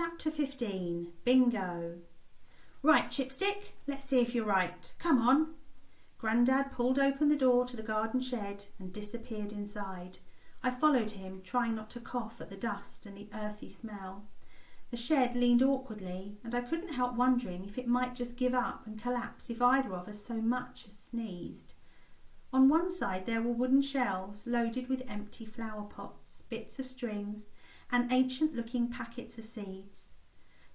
Chapter 15. Bingo. Right, Chipstick, let's see if you're right. Come on. Grandad pulled open the door to the garden shed and disappeared inside. I followed him, trying not to cough at the dust and the earthy smell. The shed leaned awkwardly, and I couldn't help wondering if it might just give up and collapse if either of us so much as sneezed. On one side there were wooden shelves loaded with empty flower pots, bits of strings, and ancient-looking packets of seeds.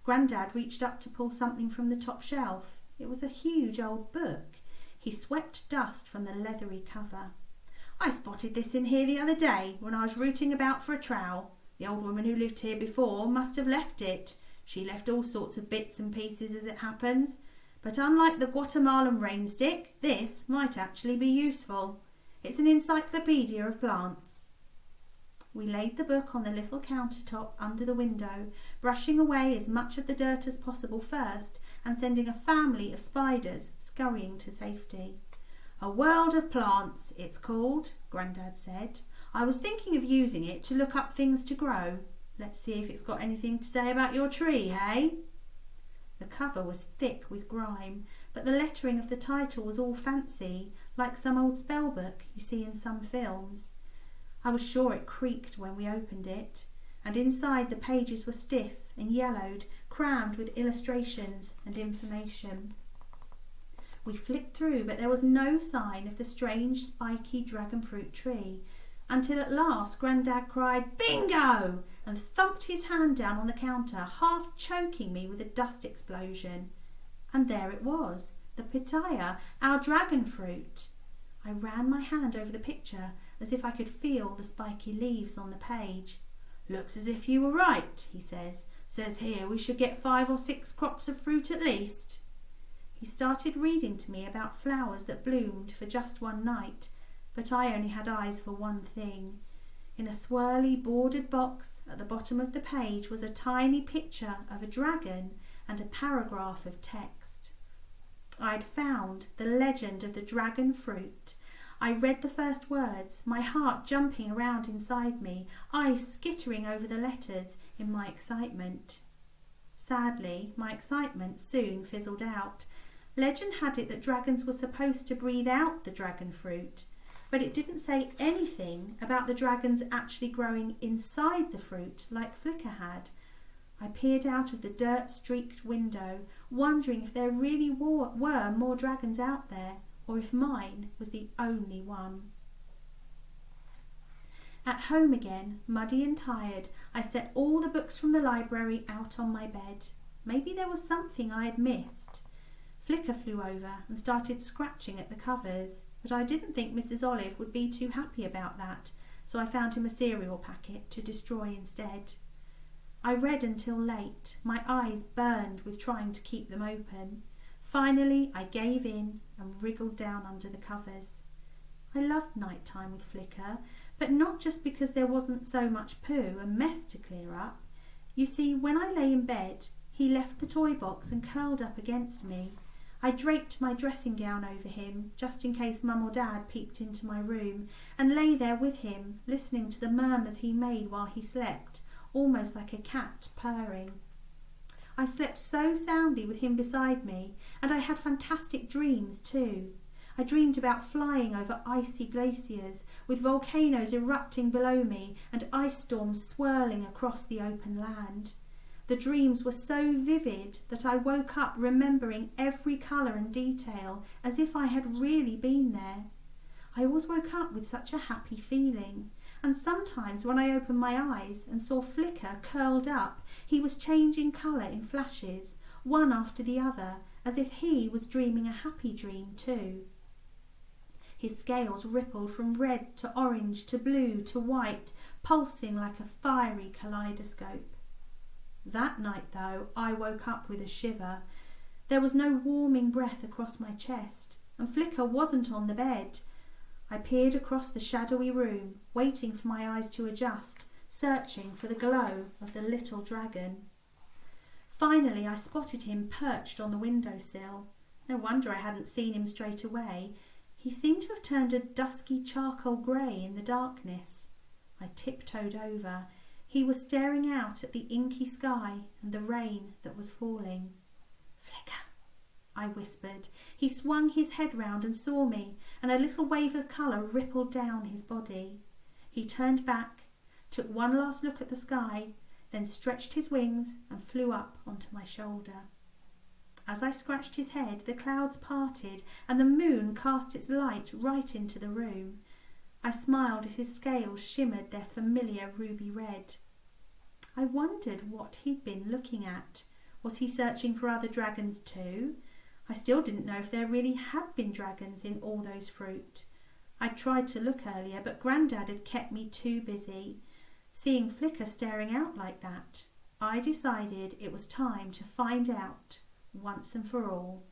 Grandad reached up to pull something from the top shelf. It was a huge old book. He swept dust from the leathery cover. "I spotted this in here the other day when I was rooting about for a trowel. The old woman who lived here before must have left it. She left all sorts of bits and pieces as it happens. But unlike the Guatemalan rainstick, this might actually be useful. It's an encyclopedia of plants." We laid the book on the little countertop under the window, brushing away as much of the dirt as possible first and sending a family of spiders scurrying to safety. "A World of Plants, it's called," Grandad said. "I was thinking of using it to look up things to grow. Let's see if it's got anything to say about your tree, hey?" The cover was thick with grime, but the lettering of the title was all fancy, like some old spell book you see in some films. I was sure it creaked when we opened it, and inside the pages were stiff and yellowed, crammed with illustrations and information. We flicked through, but there was no sign of the strange spiky dragon fruit tree, until at last Grandad cried "Bingo!" and thumped his hand down on the counter, half choking me with a dust explosion. And there it was, the pitaya, our dragon fruit. I ran my hand over the picture as if I could feel the spiky leaves on the page. "Looks as if you were right," he says. "Says here we should get 5 or 6 crops of fruit at least." He started reading to me about flowers that bloomed for just one night, but I only had eyes for one thing. In a swirly bordered box at the bottom of the page was a tiny picture of a dragon and a paragraph of text. I'd found the legend of the dragon fruit. I read the first words, my heart jumping around inside me, eyes skittering over the letters in my excitement. Sadly, my excitement soon fizzled out. Legend had it that dragons were supposed to breathe out the dragon fruit, but it didn't say anything about the dragons actually growing inside the fruit like Flicker had. I peered out of the dirt-streaked window, wondering if there really were more dragons out there, or if mine was the only one. At home again, muddy and tired, I set all the books from the library out on my bed. Maybe there was something I had missed. Flicker flew over and started scratching at the covers, but I didn't think Mrs. Olive would be too happy about that, so I found him a cereal packet to destroy instead. I read until late, my eyes burned with trying to keep them open. Finally, I gave in and wriggled down under the covers. I loved night time with Flicker, but not just because there wasn't so much poo and mess to clear up. You see, when I lay in bed, he left the toy box and curled up against me. I draped my dressing gown over him, just in case Mum or Dad peeped into my room, and lay there with him, listening to the murmurs he made while he slept, almost like a cat purring. I slept so soundly with him beside me, and I had fantastic dreams too. I dreamed about flying over icy glaciers, with volcanoes erupting below me and ice storms swirling across the open land. The dreams were so vivid that I woke up remembering every colour and detail, as if I had really been there. I always woke up with such a happy feeling, and sometimes when I opened my eyes and saw Flicker curled up, he was changing colour in flashes, one after the other, as if he was dreaming a happy dream too. His scales rippled from red to orange to blue to white, pulsing like a fiery kaleidoscope. That night, though, I woke up with a shiver. There was no warming breath across my chest, and Flicker wasn't on the bed. I peered across the shadowy room, waiting for my eyes to adjust, searching for the glow of the little dragon. Finally, I spotted him perched on the windowsill. No wonder I hadn't seen him straight away. He seemed to have turned a dusky charcoal grey in the darkness. I tiptoed over. He was staring out at the inky sky and the rain that was falling. "Flicker," I whispered. He swung his head round and saw me, and a little wave of colour rippled down his body. He turned back, took one last look at the sky, then stretched his wings and flew up onto my shoulder. As I scratched his head, the clouds parted and the moon cast its light right into the room. I smiled as his scales shimmered their familiar ruby red. I wondered what he'd been looking at. Was he searching for other dragons too? I still didn't know if there really had been dragons in all those fruit. I'd tried to look earlier, but Grandad had kept me too busy. Seeing Flicker staring out like that, I decided it was time to find out once and for all.